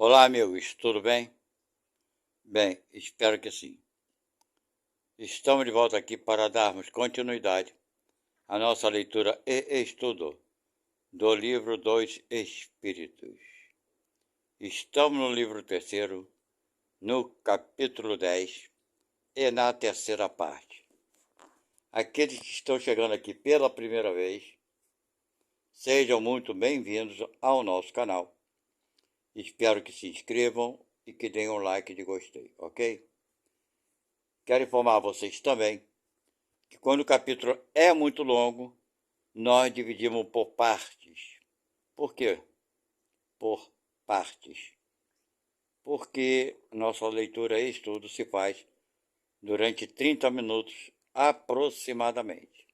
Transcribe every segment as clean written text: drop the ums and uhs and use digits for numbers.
Olá, amigos, tudo bem? Bem, espero que sim. Estamos de volta aqui para darmos continuidade à nossa leitura e estudo do livro dos Espíritos. Estamos no livro terceiro, no capítulo 10 e na terceira parte. Aqueles que estão chegando aqui pela primeira vez, sejam muito bem-vindos ao nosso canal. Espero que se inscrevam e que deem um like de gostei, ok? Quero informar a vocês também que quando o capítulo é muito longo, nós dividimos por partes. Por quê? Por partes. Porque nossa leitura e estudo se faz durante 30 minutos aproximadamente.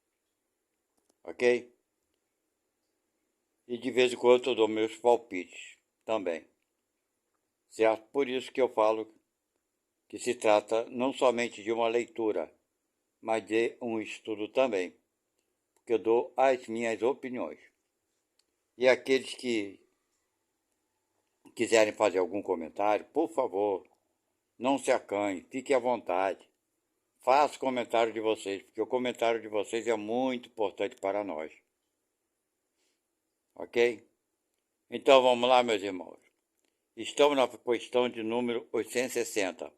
Ok? E de vez em quando eu dou meus palpites também. Certo? Por isso que eu falo que se trata não somente de uma leitura, mas de um estudo também. Porque eu dou as minhas opiniões. E aqueles que quiserem fazer algum comentário, por favor, não se acanhe, fique à vontade. Faça o comentário de vocês, porque o comentário de vocês é muito importante para nós. Ok? Então vamos lá, meus irmãos. Estamos na questão de número 860.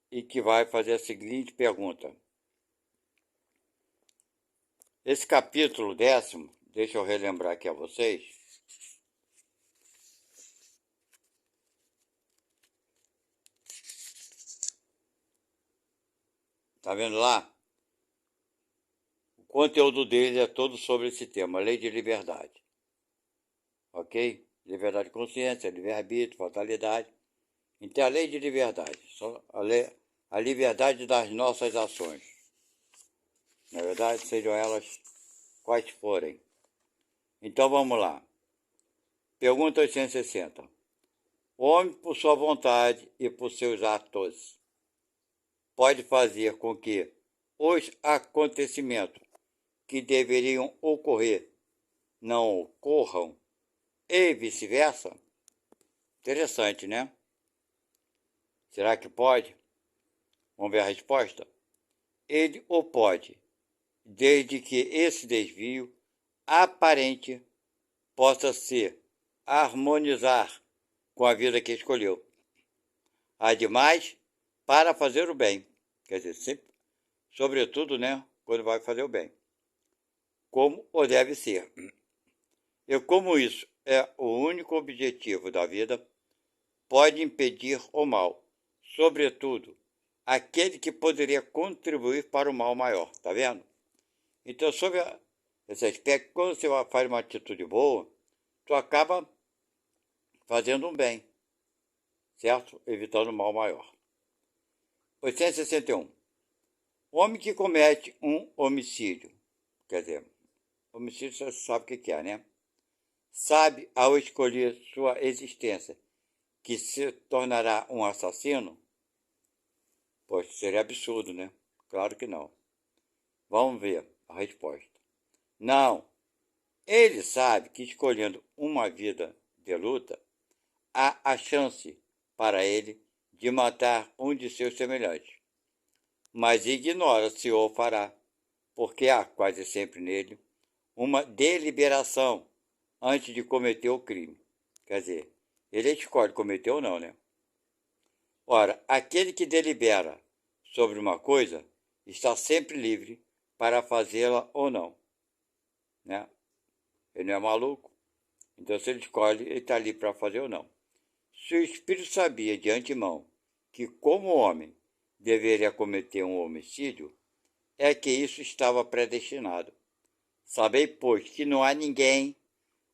E que vai fazer a seguinte pergunta. Esse capítulo 10º, deixa eu relembrar aqui a vocês. Tá vendo lá? O conteúdo dele é todo sobre esse tema, lei de liberdade. Ok? Liberdade de consciência, livre-arbítrio, fatalidade. Então, a lei de liberdade, a liberdade das nossas ações. Na verdade, sejam elas quais forem. Então, vamos lá. Pergunta 860. O homem, por sua vontade e por seus atos, pode fazer com que os acontecimentos que deveriam ocorrer não ocorram e vice-versa? Interessante, né? Será que pode? Vamos ver a resposta. Ele o pode, desde que esse desvio aparente possa se harmonizar com a vida que escolheu. Ademais, para fazer o bem, quer dizer, sempre, sobretudo, né, quando vai fazer o bem, como o deve ser. E como isso é o único objetivo da vida, pode impedir o mal, sobretudo aquele que poderia contribuir para o mal maior, tá vendo? Então, sobre esse aspecto, quando você faz uma atitude boa, tu acaba fazendo um bem, certo? Evitando o mal maior. 861. O homem que comete um homicídio, quer dizer, homicídio você sabe o que é, né? Sabe, ao escolher sua existência, que se tornará um assassino? Pois seria absurdo, né? Claro que não. Vamos ver a resposta. Não. Ele sabe que escolhendo uma vida de luta, há a chance para ele de matar um de seus semelhantes, mas ignora se o fará, porque há quase sempre nele uma deliberação antes de cometer o crime. Quer dizer, ele escolhe cometer ou não, né? Ora, aquele que delibera sobre uma coisa está sempre livre para fazê-la ou não, né? Ele não é maluco, então se ele escolhe, ele está ali para fazer ou não. Se o espírito sabia de antemão que, como homem, deveria cometer um homicídio, é que isso estava predestinado. Sabei, pois, que não há ninguém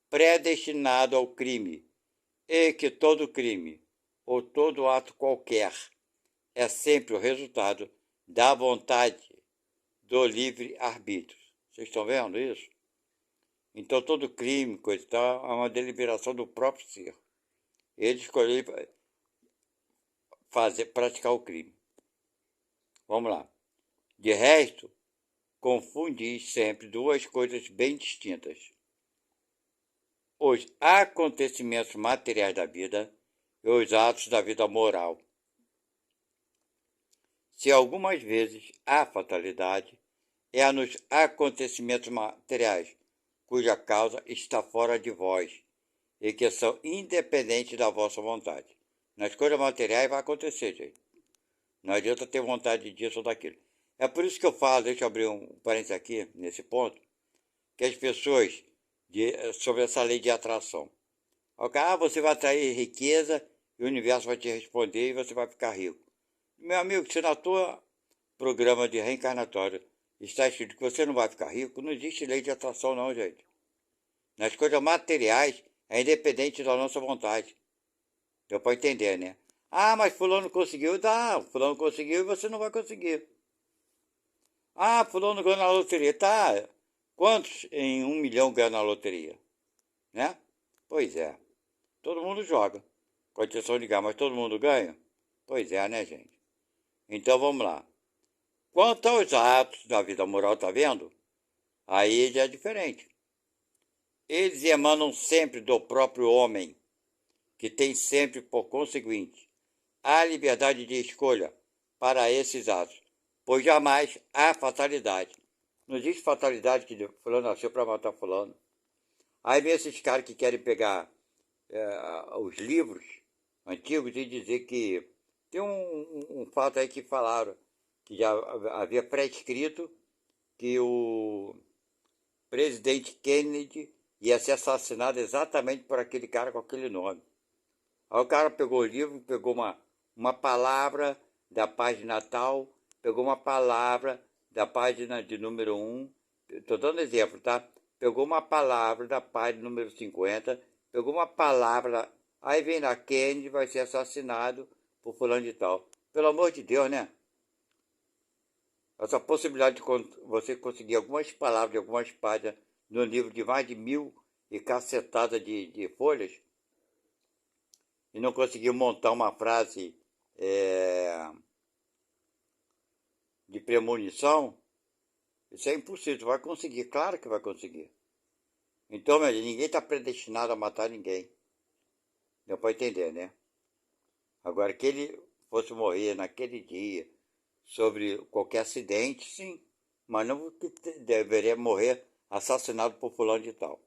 predestinado ao crime, e que todo crime, ou todo ato qualquer, é sempre o resultado da vontade do livre-arbítrio. Vocês estão vendo isso? Então, todo crime, coisa e tal, é uma deliberação do próprio ser. Ele escolheu praticar o crime. Vamos lá. De resto, confundis sempre duas coisas bem distintas. os acontecimentos materiais da vida e os atos da vida moral. Se algumas vezes há fatalidade, é nos acontecimentos materiais, cuja causa está fora de vós e que são independentes da vossa vontade. Nas coisas materiais vai acontecer, gente. Não adianta ter vontade disso ou daquilo. É por isso que eu falo, deixa eu abrir um parênteses aqui, nesse ponto, que as pessoas, sobre essa lei de atração. Você vai atrair riqueza e o universo vai te responder e você vai ficar rico. Meu amigo, se na tua programa de reencarnatório está escrito que você não vai ficar rico, não existe lei de atração não, gente. Nas coisas materiais, é independente da nossa vontade. Deu para entender, né? Mas fulano conseguiu. Fulano conseguiu e você não vai conseguir. Fulano ganhou na loteria. Tá, quantos em 1 milhão ganham na loteria? Né? Pois é. Todo mundo joga. Com exceção de ganhar, mas todo mundo ganha? Pois é, né, gente? Então vamos lá. Quanto aos atos da vida moral, tá vendo? Aí já é diferente. Eles emanam sempre do próprio homem, que tem sempre, por conseguinte, a liberdade de escolha para esses atos, pois jamais há fatalidade. Não existe fatalidade que fulano nasceu para matar fulano. Aí vem esses caras que querem pegar os livros antigos e dizer que tem um fato aí que falaram que já havia pré-escrito que o presidente Kennedy ia ser assassinado exatamente por aquele cara com aquele nome. Aí o cara pegou o livro, pegou uma palavra da página tal, pegou uma palavra da página de número 1, estou dando exemplo, tá? Pegou uma palavra da página número 50, pegou uma palavra, aí vem na Kennedy, vai ser assassinado por fulano de tal. Pelo amor de Deus, né? Essa possibilidade de você conseguir algumas palavras de algumas páginas no livro de mais de 1000 e cacetada de folhas, e não conseguiu montar uma frase de premonição, isso é impossível. Vai conseguir, claro que vai conseguir. Então, ninguém está predestinado a matar ninguém. Deu para entender, né? Agora, que ele fosse morrer naquele dia sobre qualquer acidente, sim, mas não que deveria morrer assassinado por fulano de tal.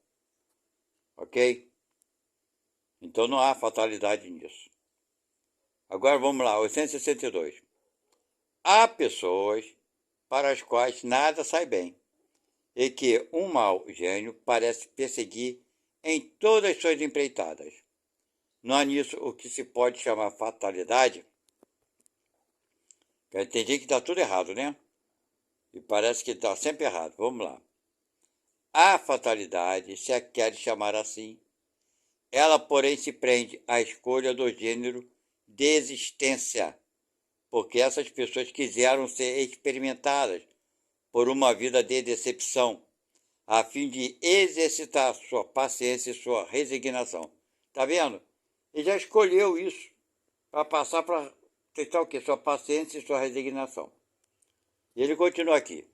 Ok? Então não há fatalidade nisso. Agora vamos lá, 862. Há pessoas para as quais nada sai bem e que um mau gênio parece perseguir em todas as suas empreitadas. Não há nisso o que se pode chamar fatalidade? Tem gente que está tudo errado, né? E parece que está sempre errado. Vamos lá. A fatalidade, se a quer chamar assim, ela, porém, se prende à escolha do gênero desistência, porque essas pessoas quiseram ser experimentadas por uma vida de decepção, a fim de exercitar sua paciência e sua resignação. Tá vendo? Ele já escolheu isso para passar para testar o quê? Sua paciência e sua resignação. E ele continua aqui.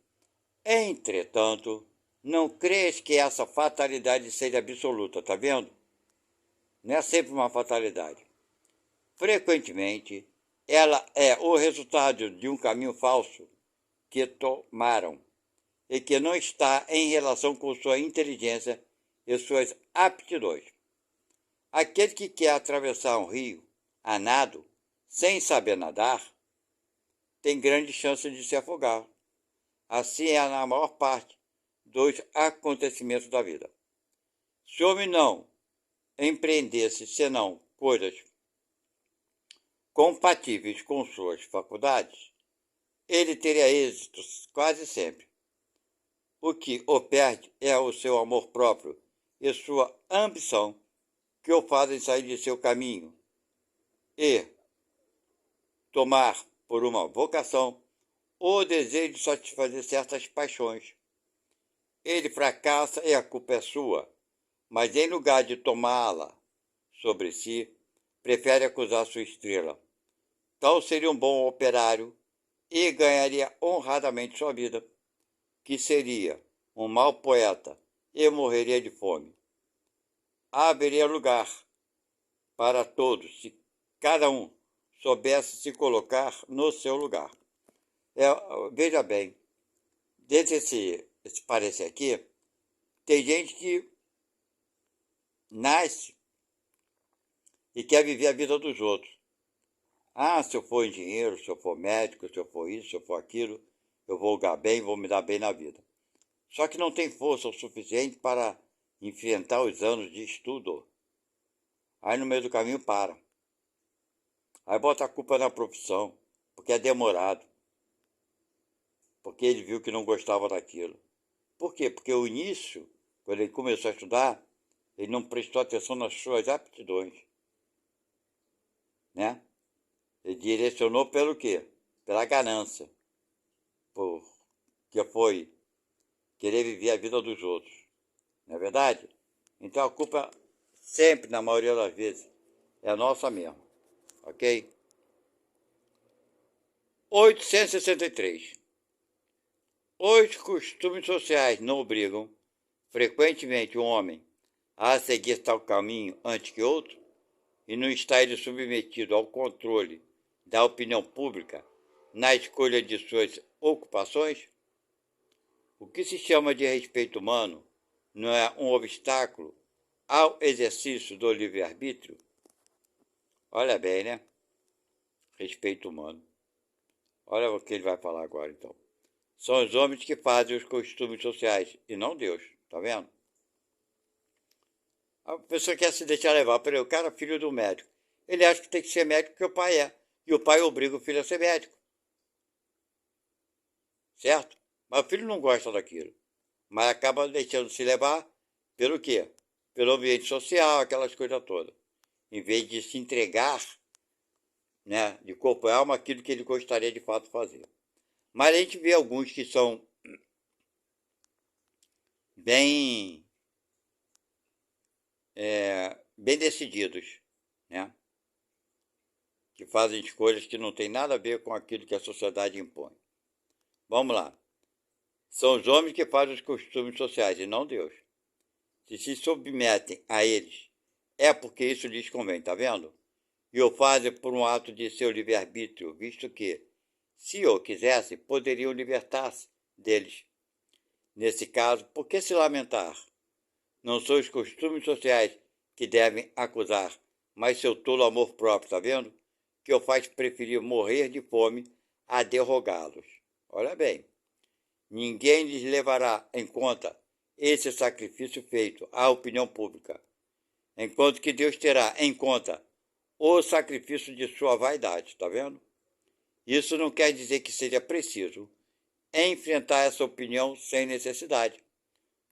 Entretanto, não crês que essa fatalidade seja absoluta, tá vendo? Não é sempre uma fatalidade. Frequentemente, ela é o resultado de um caminho falso que tomaram e que não está em relação com sua inteligência e suas aptidões. Aquele que quer atravessar um rio a nado, sem saber nadar, tem grande chance de se afogar. Assim é na maior parte dos acontecimentos da vida. Se o homem não empreendesse senão coisas compatíveis com suas faculdades, ele teria êxito quase sempre. O que o perde é o seu amor próprio e sua ambição que o fazem sair de seu caminho e tomar por uma vocação o desejo de satisfazer certas paixões. Ele fracassa e a culpa é sua, mas em lugar de tomá-la sobre si, prefere acusar sua estrela. Tal seria um bom operário e ganharia honradamente sua vida, que seria um mau poeta e morreria de fome. haveria lugar para todos se cada um soubesse se colocar no seu lugar. Veja bem, dentro desse parecer aqui, tem gente que nasce e quer viver a vida dos outros. Ah, se eu for engenheiro, se eu for médico, se eu for isso, se eu for aquilo, eu vou lugar bem, vou me dar bem na vida. Só que não tem força o suficiente para enfrentar os anos de estudo. Aí no meio do caminho para. Aí bota a culpa na profissão, porque é demorado. Porque ele viu que não gostava daquilo. Por quê? Porque o início, quando ele começou a estudar, ele não prestou atenção nas suas aptidões. Né? Ele direcionou pelo quê? Pela ganância. Porque foi querer viver a vida dos outros. Não é verdade? Então a culpa sempre, na maioria das vezes, é nossa mesmo. Ok? 863. Os costumes sociais não obrigam frequentemente o homem a seguir tal caminho antes que outro, e não está ele submetido ao controle da opinião pública na escolha de suas ocupações? O que se chama de respeito humano não é um obstáculo ao exercício do livre-arbítrio? Olha bem, né? Respeito humano. Olha o que ele vai falar agora, então. São os homens que fazem os costumes sociais e não Deus, tá vendo? A pessoa quer se deixar levar. Peraí, o cara é filho do médico. Ele acha que tem que ser médico porque o pai é. E o pai obriga o filho a ser médico. Certo? Mas o filho não gosta daquilo. Mas acaba deixando se levar pelo quê? Pelo ambiente social, aquelas coisas todas. Em vez de se entregar, né, de corpo e alma, aquilo que ele gostaria de fato fazer. Mas a gente vê alguns que são bem, bem decididos, né? Que fazem escolhas que não têm nada a ver com aquilo que a sociedade impõe. Vamos lá. São os homens que fazem os costumes sociais e não Deus. Se submetem a eles, é porque isso lhes convém, tá vendo? E o fazem por um ato de seu livre-arbítrio, visto que, se o quisessem, poderiam libertar-se deles. Nesse caso, por que se lamentar? Não são os costumes sociais que devem acusar, mas seu tolo amor próprio, tá vendo? Que o faz preferir morrer de fome a derrogá-los. Olha bem, ninguém lhes levará em conta esse sacrifício feito à opinião pública, enquanto que Deus terá em conta o sacrifício de sua vaidade, tá vendo? Isso não quer dizer que seja preciso enfrentar essa opinião sem necessidade,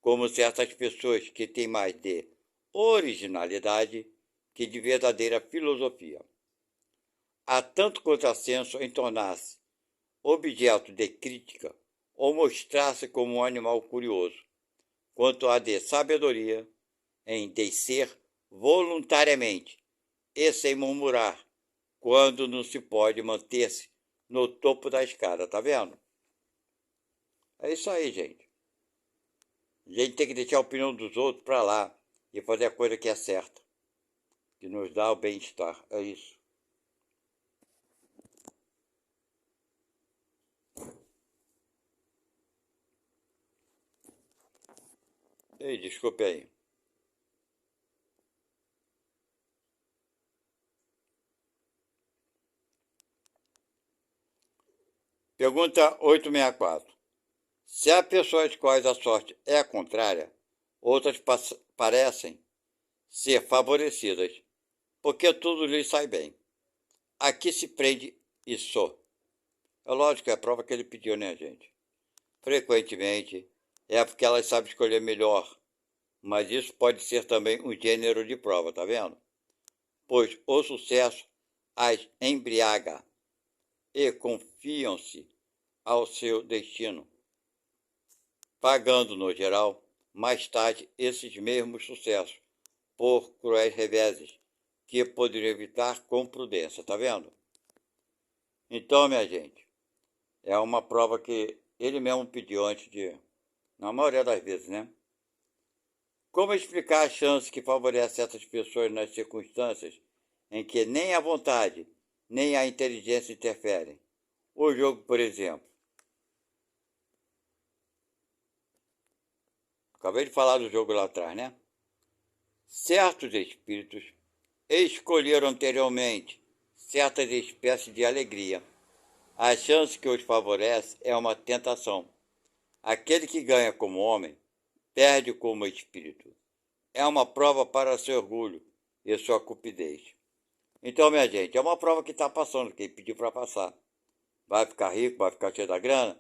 como certas pessoas que têm mais de originalidade que de verdadeira filosofia. Há tanto contrassenso em tornar-se objeto de crítica ou mostrar-se como um animal curioso, quanto há de sabedoria em descer voluntariamente e sem murmurar, quando não se pode manter-se no topo da escada, tá vendo? É isso aí, gente. A gente tem que deixar a opinião dos outros para lá e fazer a coisa que é certa, que nos dá o bem-estar. É isso. Ei, desculpe aí. Pergunta 864. Se a pessoa escolhe a sorte é a contrária, outras parecem ser favorecidas, porque tudo lhe sai bem. Aqui se prende isso. É lógico, é a prova que ele pediu, né, gente? Frequentemente, é porque elas sabem escolher melhor, mas isso pode ser também um gênero de prova, tá vendo? Pois o sucesso as embriaga e confiam-se ao seu destino, pagando, no geral, mais tarde esses mesmos sucessos por cruéis reveses que poderiam evitar com prudência, tá vendo? Então, minha gente, é uma prova que ele mesmo pediu antes de, na maioria das vezes, né? Como explicar a chance que favorece essas pessoas nas circunstâncias em que nem a vontade nem a inteligência interferem? O jogo, por exemplo. Acabei de falar do jogo lá atrás, né? Certos espíritos escolheram anteriormente certas espécies de alegria. A chance que os favorece é uma tentação. Aquele que ganha como homem, perde como espírito. É uma prova para seu orgulho e sua cupidez. Então, minha gente, é uma prova que está passando, que ele pediu para passar. Vai ficar rico, vai ficar cheio da grana,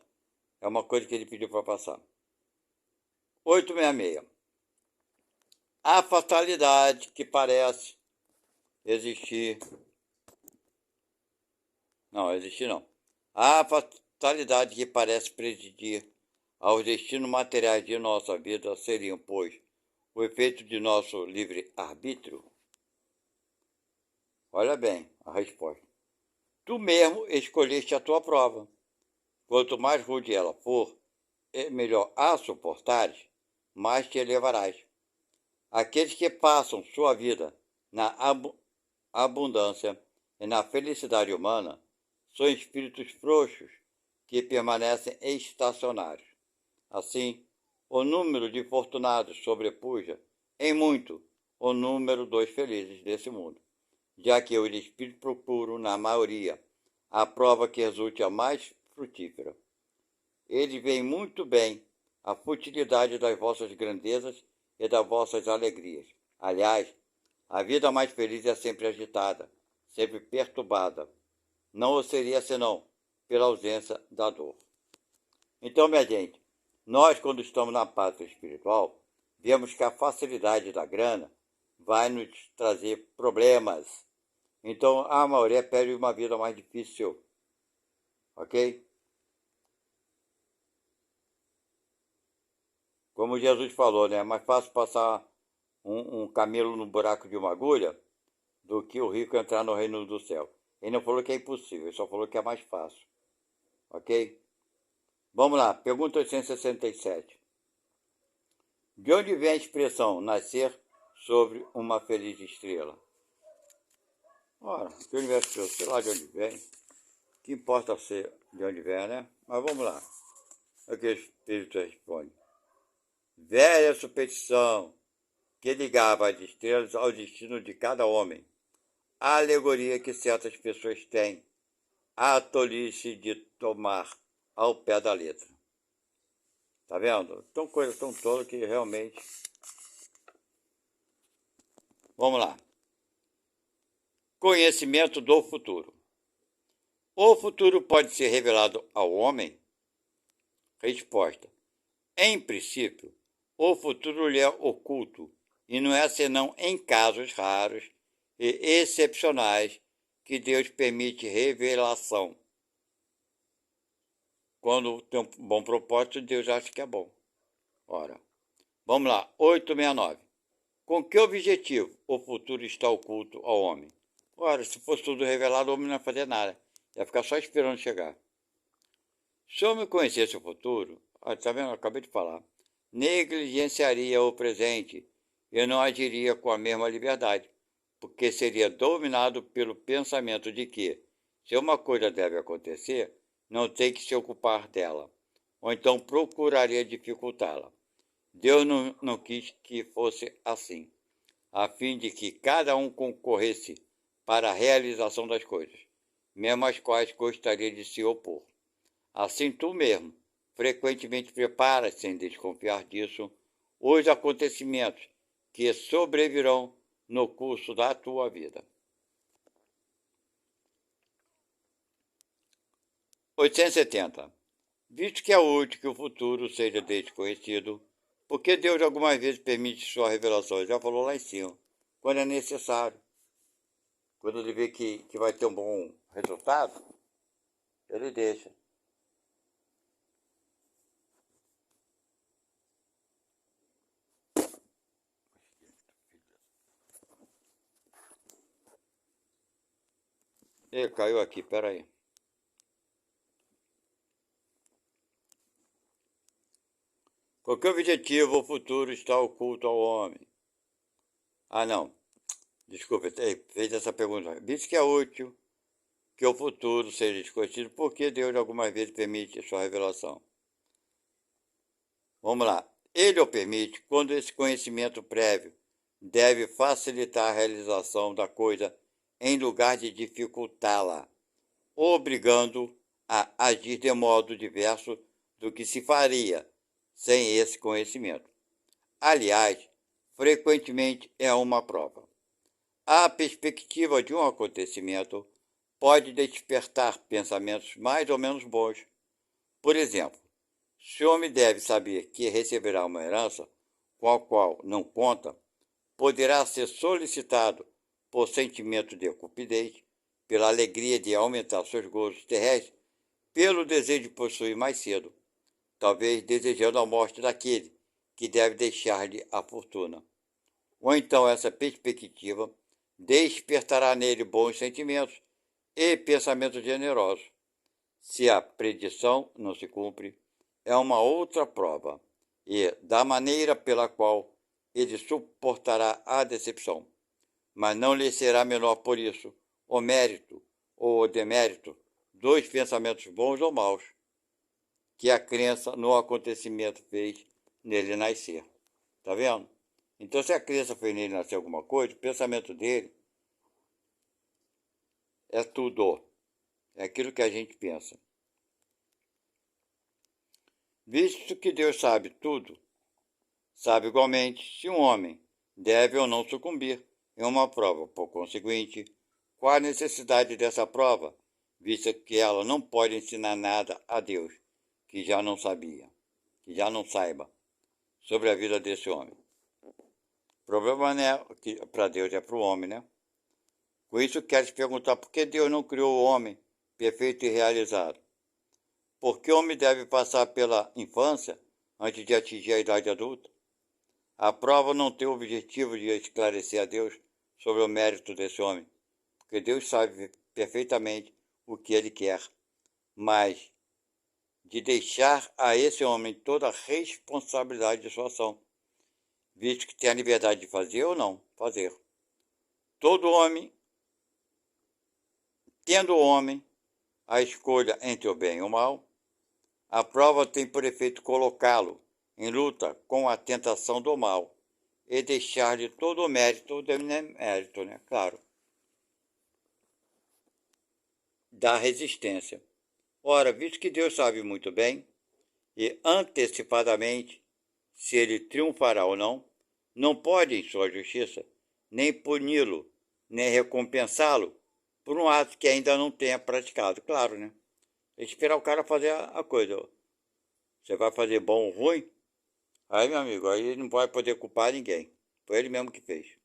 é uma coisa que ele pediu para passar. 866. A fatalidade que parece existir. Não, existir não. A fatalidade que parece presidir aos destinos materiais de nossa vida seriam, pois, o efeito de nosso livre-arbítrio? Olha bem a resposta. Tu mesmo escolheste a tua prova. Quanto mais rude ela for, melhor a suportares, mais te elevarás. Aqueles que passam sua vida na abundância e na felicidade humana são espíritos frouxos que permanecem estacionários. Assim, o número de fortunados sobrepuja em muito o número dos felizes desse mundo, já que os espíritos procuram, na maioria, a prova que resulte a mais frutífera. Eles veem muito bem a futilidade das vossas grandezas e das vossas alegrias. Aliás, a vida mais feliz é sempre agitada, sempre perturbada. Não o seria senão pela ausência da dor. Então, minha gente, nós, quando estamos na pátria espiritual, vemos que a facilidade da grana vai nos trazer problemas. Então, a maioria pede uma vida mais difícil. Ok? Como Jesus falou, né? É mais fácil passar um camelo no buraco de uma agulha do que o rico entrar no reino do céu. Ele não falou que é impossível, ele só falou que é mais fácil. Ok? Vamos lá, pergunta 867. De onde vem a expressão nascer sobre uma feliz estrela? Ora, de onde vem a estrela? Sei lá de onde vem. O que importa ser de onde vem, né? Mas vamos lá. Aqui o Espírito responde. Velha superstição que ligava as estrelas ao destino de cada homem. A alegoria que certas pessoas têm. A tolice de tomar ao pé da letra. Tá vendo? Tão coisa tão tola que realmente... Vamos lá. Conhecimento do futuro. O futuro pode ser revelado ao homem? Resposta. Em princípio, o futuro lhe é oculto e não é senão em casos raros e excepcionais que Deus permite revelação. Quando tem um bom propósito, Deus acha que é bom. Ora, vamos lá, 869. Com que objetivo o futuro está oculto ao homem? Ora, se fosse tudo revelado, o homem não ia fazer nada. Ia ficar só esperando chegar. Se o homem conhecesse o futuro, tá vendo? Eu acabei de falar, negligenciaria o presente e não agiria com a mesma liberdade, porque seria dominado pelo pensamento de que, se uma coisa deve acontecer, não tem que se ocupar dela, ou então procuraria dificultá-la. Deus não quis que fosse assim, a fim de que cada um concorresse para a realização das coisas, mesmo às quais gostaria de se opor. Assim tu mesmo, frequentemente preparas, sem desconfiar disso, os acontecimentos que sobrevirão no curso da tua vida. 870. Visto que é útil que o futuro seja desconhecido, por que Deus algumas vezes permite sua revelação? Já falou lá em cima. Quando é necessário. Quando ele vê que vai ter um bom resultado, ele deixa. Caiu aqui, peraí. Porque o objetivo futuro está oculto ao homem. Ah, não. Desculpa, fez essa pergunta. Visto que é útil que o futuro seja desconhecido, por que Deus algumas vezes permite sua revelação? Vamos lá. Ele o permite quando esse conhecimento prévio deve facilitar a realização da coisa em lugar de dificultá-la, obrigando a agir de modo diverso do que se faria sem esse conhecimento. Aliás, frequentemente é uma prova. A perspectiva de um acontecimento pode despertar pensamentos mais ou menos bons. Por exemplo, se o homem deve saber que receberá uma herança com a qual não conta, poderá ser solicitado por sentimento de cupidez, pela alegria de aumentar seus gozos terrestres, pelo desejo de possuir mais cedo, talvez desejando a morte daquele que deve deixar-lhe a fortuna. Ou então essa perspectiva despertará nele bons sentimentos e pensamentos generosos. Se a predição não se cumpre, é uma outra prova, e da maneira pela qual ele suportará a decepção. Mas não lhe será menor por isso o mérito ou o demérito dos pensamentos bons ou maus que a crença no acontecimento fez nele nascer. Tá vendo? Então, se a crença fez nele nascer alguma coisa, o pensamento dele é tudo. É aquilo que a gente pensa. Visto que Deus sabe tudo, sabe igualmente se um homem deve ou não sucumbir em uma prova. Por conseguinte, qual a necessidade dessa prova, visto que ela não pode ensinar nada a Deus que já não sabia, que já não saiba sobre a vida desse homem? O problema não é que para Deus, é para o homem, né? Com isso, quero te perguntar por que Deus não criou o homem perfeito e realizado? Por que o homem deve passar pela infância antes de atingir a idade adulta? A prova não tem o objetivo de esclarecer a Deus sobre o mérito desse homem, porque Deus sabe perfeitamente o que ele quer, mas de deixar a esse homem toda a responsabilidade de sua ação, visto que tem a liberdade de fazer ou não fazer. Todo homem, tendo o homem a escolha entre o bem e o mal, a prova tem por efeito colocá-lo em luta com a tentação do mal e deixar-lhe todo o mérito ou demérito, né? Claro, da resistência. Ora, visto que Deus sabe muito bem e antecipadamente se ele triunfará ou não, não pode, em sua justiça, nem puni-lo, nem recompensá-lo por um ato que ainda não tenha praticado. Claro, né? Esperar o cara fazer a coisa. Você vai fazer bom ou ruim? Aí, meu amigo, aí ele não vai poder culpar ninguém. Foi ele mesmo que fez.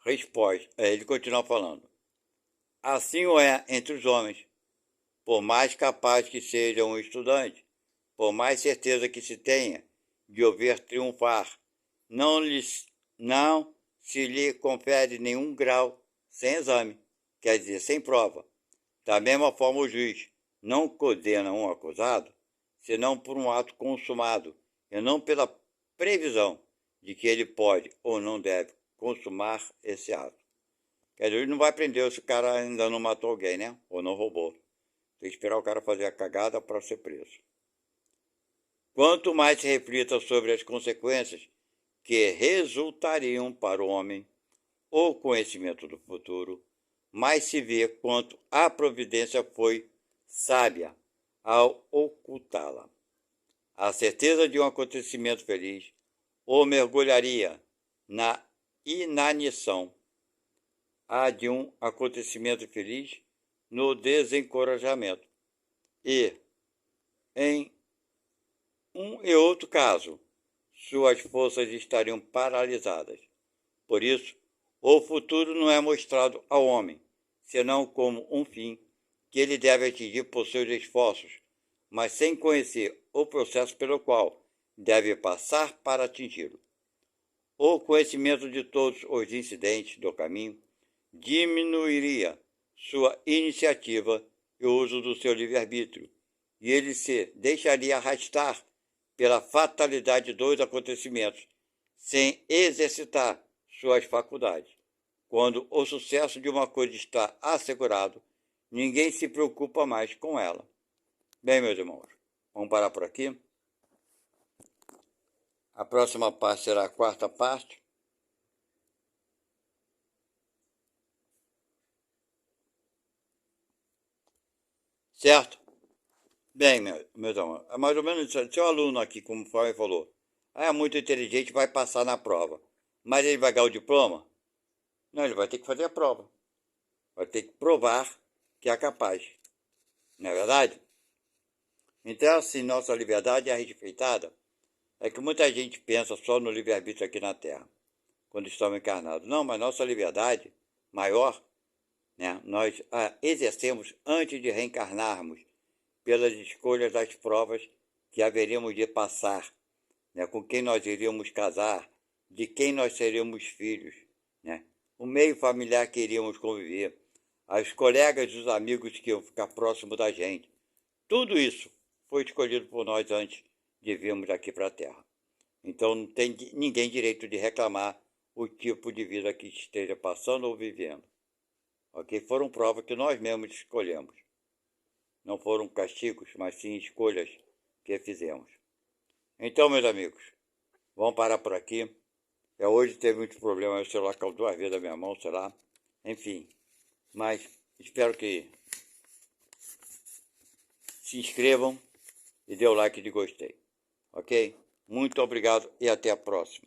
Resposta. Ele continua falando. Assim o é entre os homens. Por mais capaz que seja um estudante, por mais certeza que se tenha de o ver triunfar, não se lhe confere nenhum grau sem exame, quer dizer, sem prova. Da mesma forma, o juiz não condena um acusado, senão por um ato consumado, e não pela previsão de que ele pode ou não deve consumar esse ato. Quer dizer, ele não vai prender se o cara ainda não matou alguém, né? Ou não roubou. Tem que esperar o cara fazer a cagada para ser preso. Quanto mais se reflita sobre as consequências que resultariam para o homem o conhecimento do futuro, mais se vê quanto a providência foi sábia ao ocultá-la. A certeza de um acontecimento feliz o mergulharia na inanição, a de um acontecimento feliz no desencorajamento. E, em um e outro caso, suas forças estariam paralisadas. Por isso, o futuro não é mostrado ao homem, senão como um fim que ele deve atingir por seus esforços, mas sem conhecer o processo pelo qual deve passar para atingi-lo. O conhecimento de todos os incidentes do caminho diminuiria sua iniciativa e o uso do seu livre-arbítrio, e ele se deixaria arrastar pela fatalidade dos acontecimentos, sem exercitar suas faculdades. Quando o sucesso de uma coisa está assegurado, ninguém se preocupa mais com ela. Bem, meus irmãos, vamos parar por aqui. A próxima parte será a quarta parte. Certo? Bem, meus irmãos, é mais ou menos isso. Seu aluno aqui, como o Fábio falou, é muito inteligente, vai passar na prova. Mas ele vai ganhar o diploma? Não, ele vai ter que fazer a prova. Vai ter que provar que é capaz. Não é verdade? Então, assim, nossa liberdade é respeitada. É que muita gente pensa só no livre-arbítrio aqui na Terra, quando estamos encarnados. Não, mas nossa liberdade maior, né, nós exercemos antes de reencarnarmos, pelas escolhas das provas que haveríamos de passar, né, com quem nós iríamos casar, de quem nós seríamos filhos, né, o meio familiar que iríamos conviver, as colegas e os amigos que iam ficar próximo da gente. Tudo isso foi escolhido por nós antes de virmos aqui para a Terra. Então não tem ninguém direito de reclamar o tipo de vida que esteja passando ou vivendo. Ok? Foram provas que nós mesmos escolhemos. Não foram castigos, mas sim escolhas que fizemos. Então, meus amigos, vamos parar por aqui. Hoje teve muitos problemas, o celular caiu 2 vezes da minha mão, sei lá. Enfim, mas espero que se inscrevam e dê o like de gostei. Ok? Muito obrigado e até a próxima.